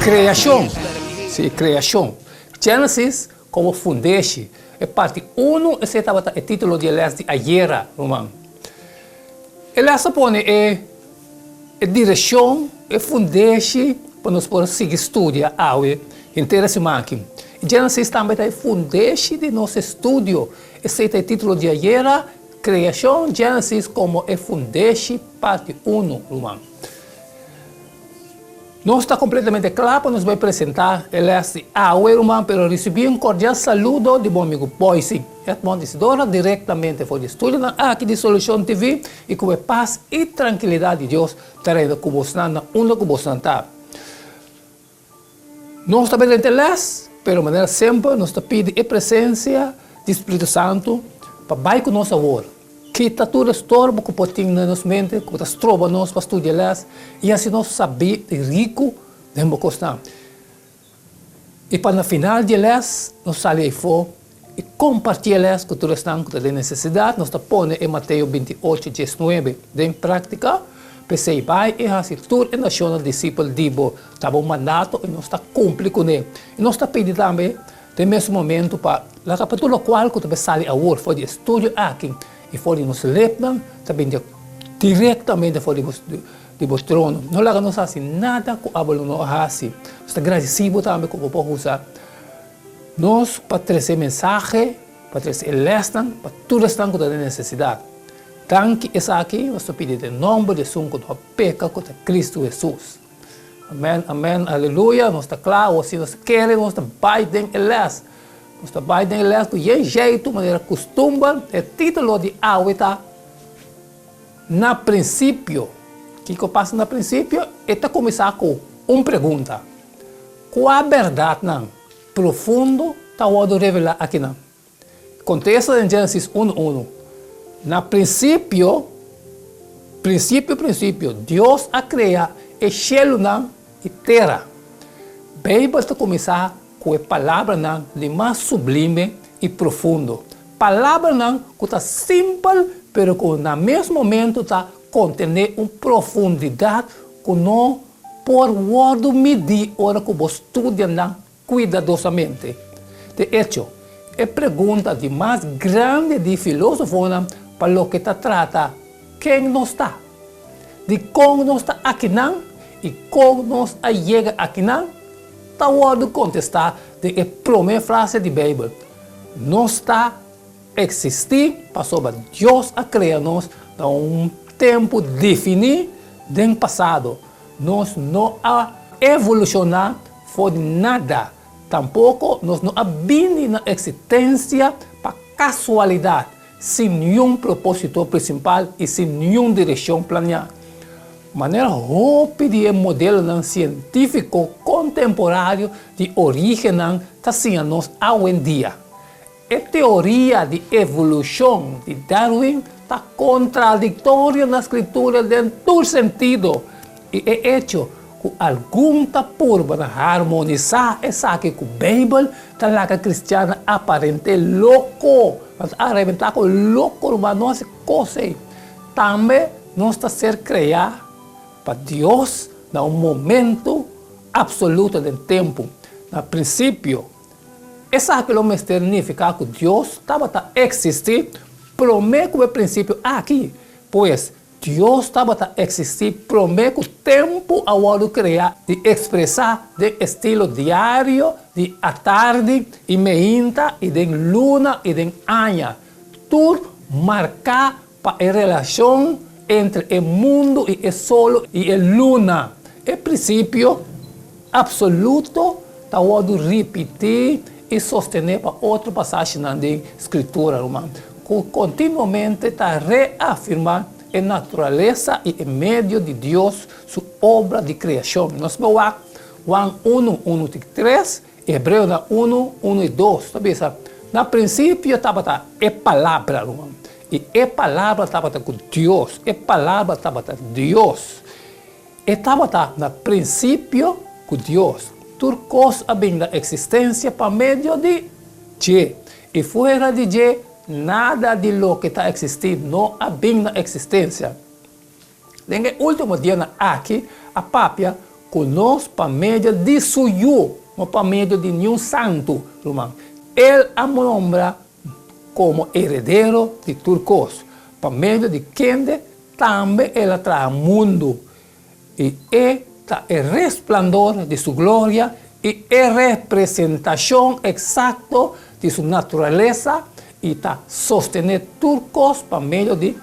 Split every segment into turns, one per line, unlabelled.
Criação. Sim, criação. Gênesis como fundeixe. É parte 1, esse estava o título de Elias de Ayera, irmão. Elias põe a direção, a fundeixe, para nós poder seguir estudar a interessante. Gênesis também é fundeixe de nosso estudo. Esse é o título de Ayera, Criação, Gênesis como é fundeixe, parte 1, irmão. Não está completamente claro para nos apresentar Elias de irmão, mas recebi cordial saludo de bom amigo Boise. Edmond Isidora, diretamente do estúdio aqui de Solução TV, e com a paz e tranquilidade de Deus, teremos com você na onda com você. Não está bem Elias, mas de maneira sempre, nos pede a presença do Espírito Santo para vai com nossa voz. Quita tudo estorbo que pode ter na nossa mente, que está trova nós para estudar, e assim nós sabemos de rico de uma coisa. E para no final de elas, nós saímos fora e compartilhamos com todos os que têm necessidade. Nós põe em Mateus 28, 19, em prática, para ser vai e fazer tudo em nacional discípulo dibo. Estava um mandato e nós está cumprindo com ele. E nós está pedindo também, no mesmo momento, para a capítulo qual que também sai a hora, foi de estúdio aqui. E foi nos lepnan, também diretamente foi do trono. Não lá nos assim nada com a bola não assim. Está agradecido também com o povo usar. Nós para trazer mensagem, para trazer lesson, para tudo estão com a necessidade. Tanque essa aqui, nós pedimos em nome de Jesus, com a peca com Cristo Jesus. Amém, amém, aleluia. Nós está claro, assim nós queremos, nós está baidem elas. Nós trabalhamos em Elias de jeito, maneira costuma, o título de Aweta, na princípio, o que passa na princípio, é começar com uma pergunta. Qual a verdade não? Profundo, está o revelar aqui não. Acontece em Gênesis 1:1. Na princípio, Deus a criar o céu e terra. Bem, basta começar com a palavra não, de mais sublime e profundo. Palavra não, que está simples, mas que no mesmo momento está contendo uma profundidade que não por word medir hora que você estuda cuidadosamente. De hecho, a pergunta de mais grande de filósofo para o que está trata quem não está, de como não está aqui não e como nós chega aqui não. Está o contestar de a primeira frase da Bíblia. Não está existir para sobre Deus a criar nós em tempo definido do passado. Nós não a evolucionar foi nada. Tampouco nós não abrimos na existência para casualidade, sem nenhum propósito principal e sem nenhuma direção planeada. Maneira rápida e modelo científico contemporâneo de origem está sendo nós hoje em dia. A teoria de evolução de Darwin está contraditória na escritura em todo sentido. E é hecho que alguma forma de harmonizar essa aqui com a Bíblia, está lá que a cristiana aparente louco. Mas arrebentar com louco, mas não é coisa. Também não está ser criado para Deus, no momento absoluto do tempo. No princípio, essa é o mistério significa que Deus estava a existir, promete o princípio aqui, pois Deus estava a existir, promete o tempo a hora de criar, de expressar de estilo diário, de à tarde, e meinta, e de luna, e de anha. Tudo marcar para a relação entre o mundo e o sol e a luna. É princípio absoluto, está a repetir e sostener para outra passagem na escritura, irmão, que continuamente está a reafirmar a natureza e o meio de Deus, sua obra de criação. Nós vamos lá, Juan 1:1-3, Hebreu 1:1-2. Na princípio estava a palavra, irmão. E a palavra estava com Deus. A palavra estava com Deus. Estava no princípio com Deus. Tudo coisa bem da existência por meio de Deus. E fora de Deus, nada de lo que está existindo não há bem na existência. No último dia aqui, a Pápia conosco por meio de suyo, não por meio de nenhum santo, irmão. Ele a nombra como herdeiro de Turcos, por meio de quem também ele traz o mundo. E é o resplandor de sua glória e é a representação exata de sua natureza e está sostener Turcos por meio de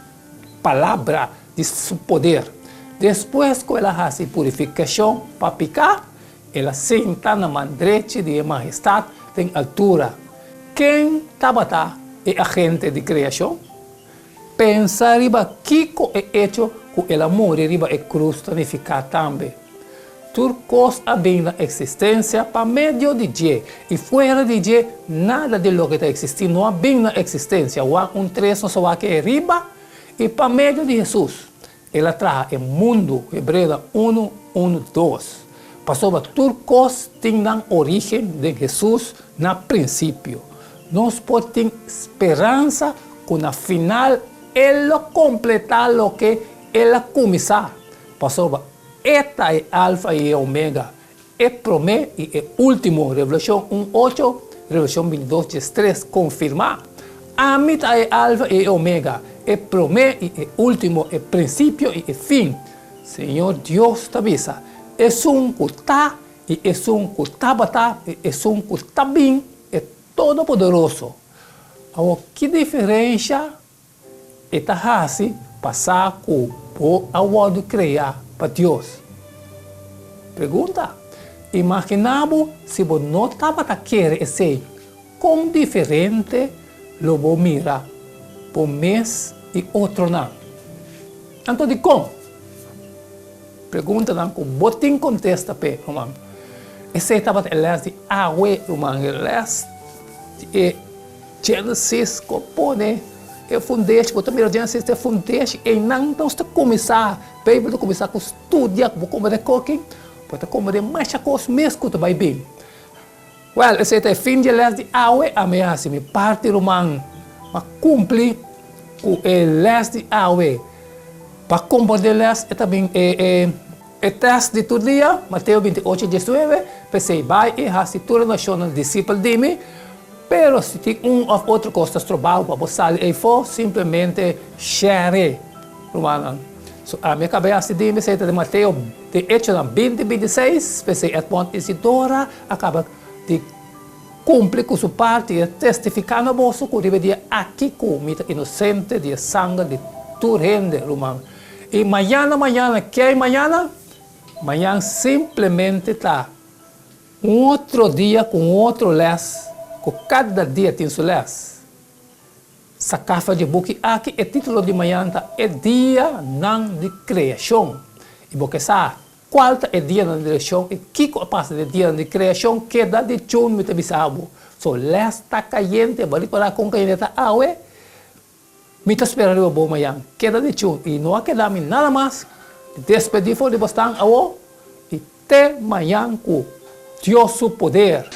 palavra de seu poder. Depois que ela faz purificação para picar, ela senta na mandrete de majestade em altura. Quem tabata é agente de criação? Pensa riba Kiko é hecho com ela morre riba é cruz tanificar também. Turcos bem na existência para meio de Deus. E fora de Deus, nada de lo que está existindo não há bem na existência. O trecho só que é riba e para meio de Jesus. Ela traz o mundo, Hebreus 1, 1, 2. Passou Turcos tem origem de Jesus no princípio. Nós podemos ter esperança que no final ele completar o que ele começar. Passou esta é alfa e ômega. É primeiro e é último. Revelação 1:8, Revelação 22:3 confirma. A mitad é alfa e ômega. É primeiro e é último, é princípio e é fim. Senhor Deus te avisa. É que está e é que está batendo e é que está bem, é todo poderoso. Agora, que diferença é assim passar com o amor de criar para Deus? Pergunta. Imaginamos se você não estava querendo ser como diferente, lo vou mirar por mês e outro não. Então, de como? Pergunta não, que botem contesta pe, irmão. Esse estava elas de água, irmão, elas de Gênesis, compone, é fundeste, que também Gênesis é fundeste, e não então está começar, Bíblia começar com estudar, como de cooking, pode como de mais coisas mesmo que vai bem. Well, esse é fim de elas de água, ameaça me parte, irmão, mas cumpre com elas de água. Para compreender é também o teste de todo dia, Mateus 28:19, pensei, vai e a toda nação discípulo de mim, pero se tem ou outra coisa trabalho para você sair fora, simplesmente share. A minha cabeça de mim, de Mateus, de hecho, 20:26, pensei, é bom Isidora, acaba de cumprir com sua parte e testificar no bolso que deveria aqui comida inocente de sangue de tua gente, irmão. E amanhã, que é amanhã? Amanhã simplesmente está outro dia com outro les, que cada dia tem seu les. Essa caixa de book aqui, o título de amanhã é dia de criação. E porque sabe, qual é o dia de criação e que passa de dia de criação que dá de chão me te bisabo. So, les está caliente, balik para com caliente está água. Mita esperando o bom amanhã, queda de chão e não há que dar nada mais. Despedir de bastante e até amanhã com Deus o poder.